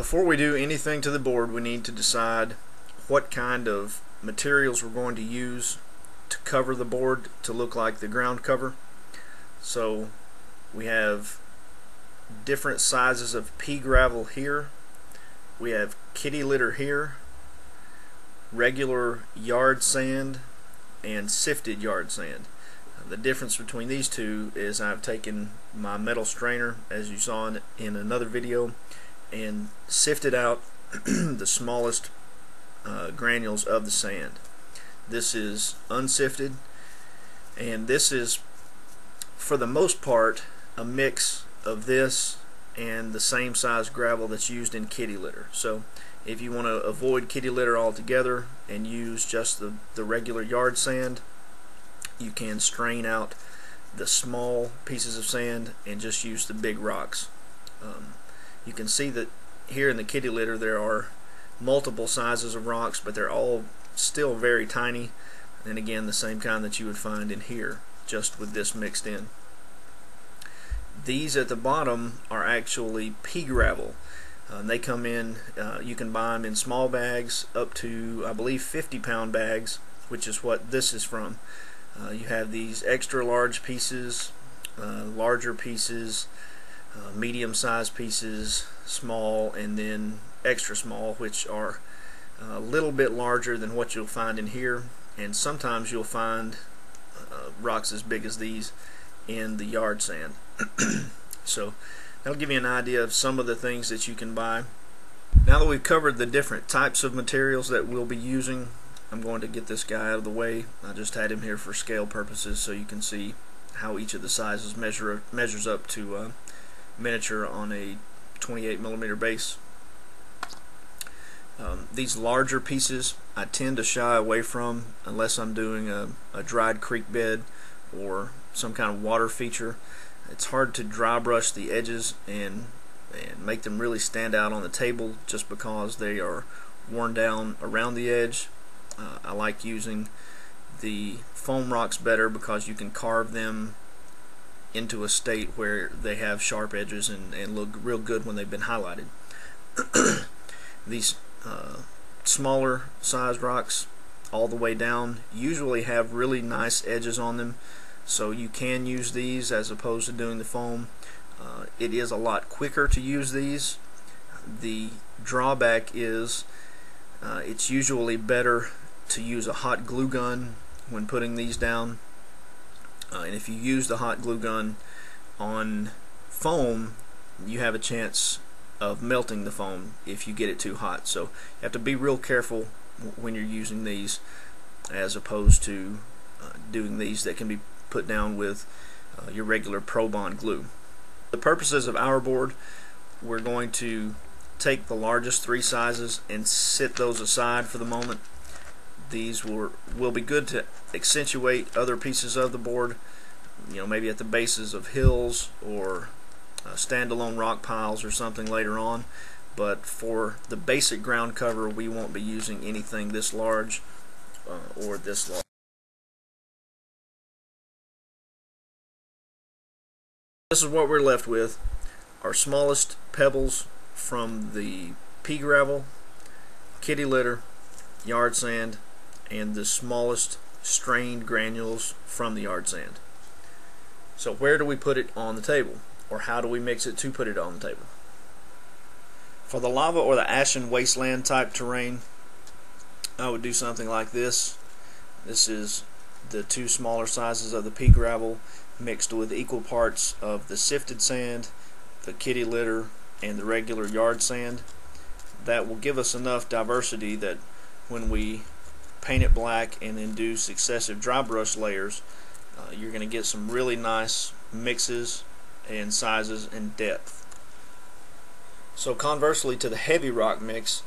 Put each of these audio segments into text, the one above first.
Before we do anything to the board, we need to decide what kind of materials we're going to use to cover the board to look like the ground cover. So we have different sizes of pea gravel here, we have kitty litter here, regular yard sand, and sifted yard sand. The difference between these two is I've taken my metal strainer, as you saw in another video, and sifted out the smallest granules of the sand. This is unsifted, and this is for the most part a mix of this and the same size gravel that's used in kitty litter. So if you want to avoid kitty litter altogether and use just the regular yard sand, you can strain out the small pieces of sand and just use the big rocks. You can see that here in the kitty litter there are multiple sizes of rocks, but they're all still very tiny, and again the same kind that you would find in here, just with this mixed in. These at the bottom are actually pea gravel. They come in, you can buy them in small bags up to I believe 50-pound bags, which is what this is from. You have these extra large pieces, larger pieces, medium-sized pieces, small, and then extra small, which are a little bit larger than what you'll find in here, and sometimes you'll find rocks as big as these in the yard sand. So that'll give you an idea of some of the things that you can buy. Now that we've covered the different types of materials that we'll be using, I'm going to get this guy out of the way. I just had him here for scale purposes so you can see how each of the sizes measures up to miniature on a 28mm base. These larger pieces I tend to shy away from unless I'm doing a dried creek bed or some kind of water feature. It's hard to dry brush the edges and make them really stand out on the table just because they are worn down around the edge. I like using the foam rocks better because you can carve them into a state where they have sharp edges and look real good when they've been highlighted. These smaller sized rocks all the way down usually have really nice edges on them, so you can use these as opposed to doing the foam. It is a lot quicker to use these. The drawback is it's usually better to use a hot glue gun when putting these down, and if you use the hot glue gun on foam, you have a chance of melting the foam if you get it too hot. So you have to be real careful when you're using these, as opposed to doing these that can be put down with your regular Pro Bond glue. For the purposes of our board, we're going to take the largest three sizes and sit those aside for the moment. These will be good to accentuate other pieces of the board, maybe at the bases of hills or standalone rock piles or something later on, but for the basic ground cover we won't be using anything this large or this large. This is what we're left with: our smallest pebbles from the pea gravel, kitty litter, yard sand, and the smallest strained granules from the yard sand. So where do we put it on the table, or how do we mix it to put it on the table? For the lava or the ashen wasteland type terrain, I would do something like this. This is the two smaller sizes of the pea gravel mixed with equal parts of the sifted sand, the kitty litter, and the regular yard sand. That will give us enough diversity that when we paint it black and then do successive dry brush layers, you're going to get some really nice mixes and sizes and depth. So conversely to the heavy rock mix,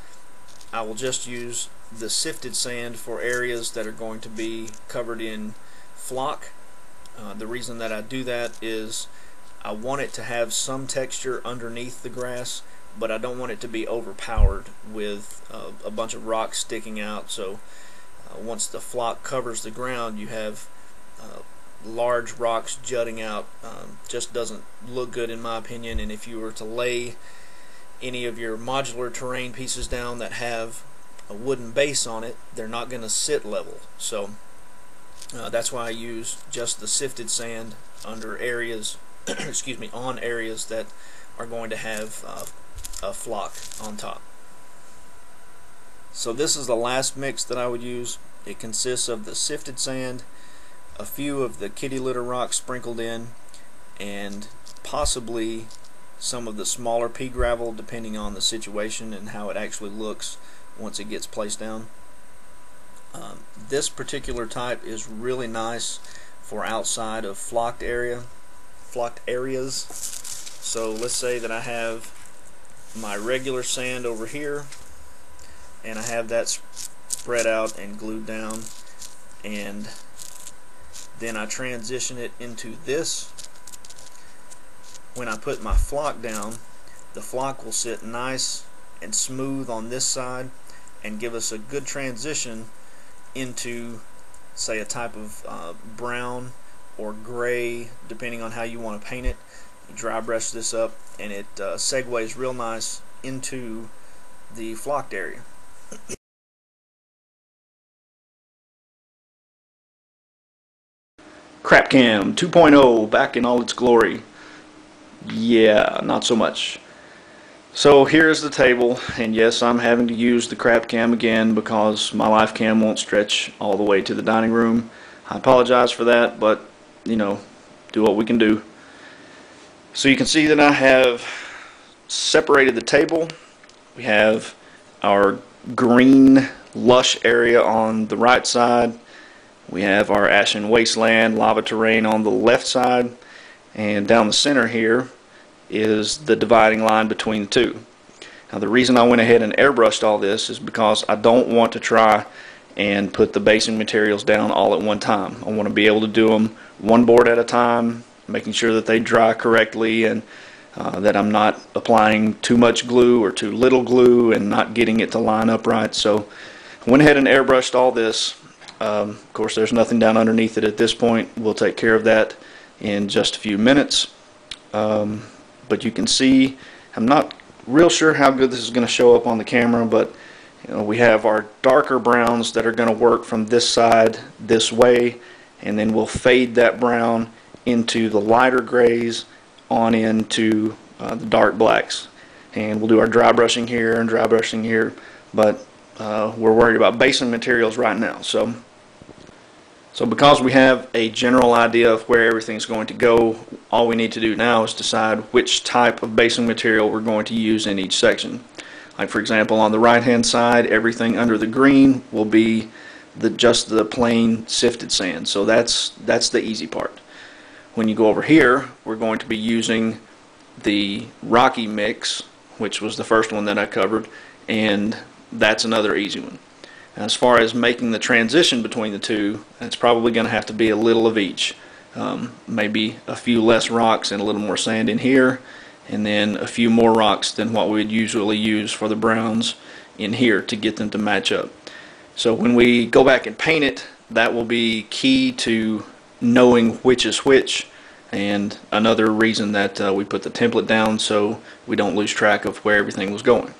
I will just use the sifted sand for areas that are going to be covered in flock. The reason that I do that is I want it to have some texture underneath the grass, but I don't want it to be overpowered with a bunch of rocks sticking out. So once the flock covers the ground, you have large rocks jutting out. Just doesn't look good in my opinion. And if you were to lay any of your modular terrain pieces down that have a wooden base on it, they're not going to sit level. So that's why I use just the sifted sand under areas excuse me, on areas that are going to have a flock on top. So this is the last mix that I would use. It consists of the sifted sand, a few of the kitty litter rocks sprinkled in, and possibly some of the smaller pea gravel, depending on the situation and how it actually looks once it gets placed down. This particular type is really nice for outside of flocked areas. So let's say that I have my regular sand over here, and I have that spread out and glued down, and then I transition it into this. When I put my flock down, the flock will sit nice and smooth on this side and give us a good transition into, say, a type of brown or gray, depending on how you want to paint it. You dry brush this up, and it segues real nice into the flocked area. Crap Cam 2.0 back in all its glory. Yeah, not so much. So here's the table, and yes, I'm having to use the crap cam again because my life cam won't stretch all the way to the dining room. I apologize for that, but you know, do what we can do. So you can see that I have separated the table. We have our green lush area on the right side. We have our ashen wasteland lava terrain on the left side, and down the center here is the dividing line between the two. Now the reason I went ahead and airbrushed all this is because I don't want to try and put the basing materials down all at one time. I want to be able to do them one board at a time, making sure that they dry correctly, and that I'm not applying too much glue or too little glue and not getting it to line up right. So I went ahead and airbrushed all this. Of course, there's nothing down underneath it at this point. We'll take care of that in just a few minutes. But you can see, I'm not real sure how good this is going to show up on the camera, but you know, we have our darker browns that are going to work from this side this way, and then we'll fade that brown into the lighter grays on into the dark blacks. And we'll do our dry brushing here and dry brushing here, but we're worried about basing materials right now. So because we have a general idea of where everything's going to go, all we need to do now is decide which type of basing material we're going to use in each section. Like for example, on the right hand side, everything under the green will be just the plain sifted sand. So that's the easy part. When you go over here, we're going to be using the rocky mix, which was the first one that I covered, and that's another easy one. As far as making the transition between the two, it's probably going to have to be a little of each. Maybe a few less rocks and a little more sand in here, and then a few more rocks than what we would usually use for the browns in here to get them to match up. So when we go back and paint it, that will be key to knowing which is which, and another reason that we put the template down so we don't lose track of where everything was going.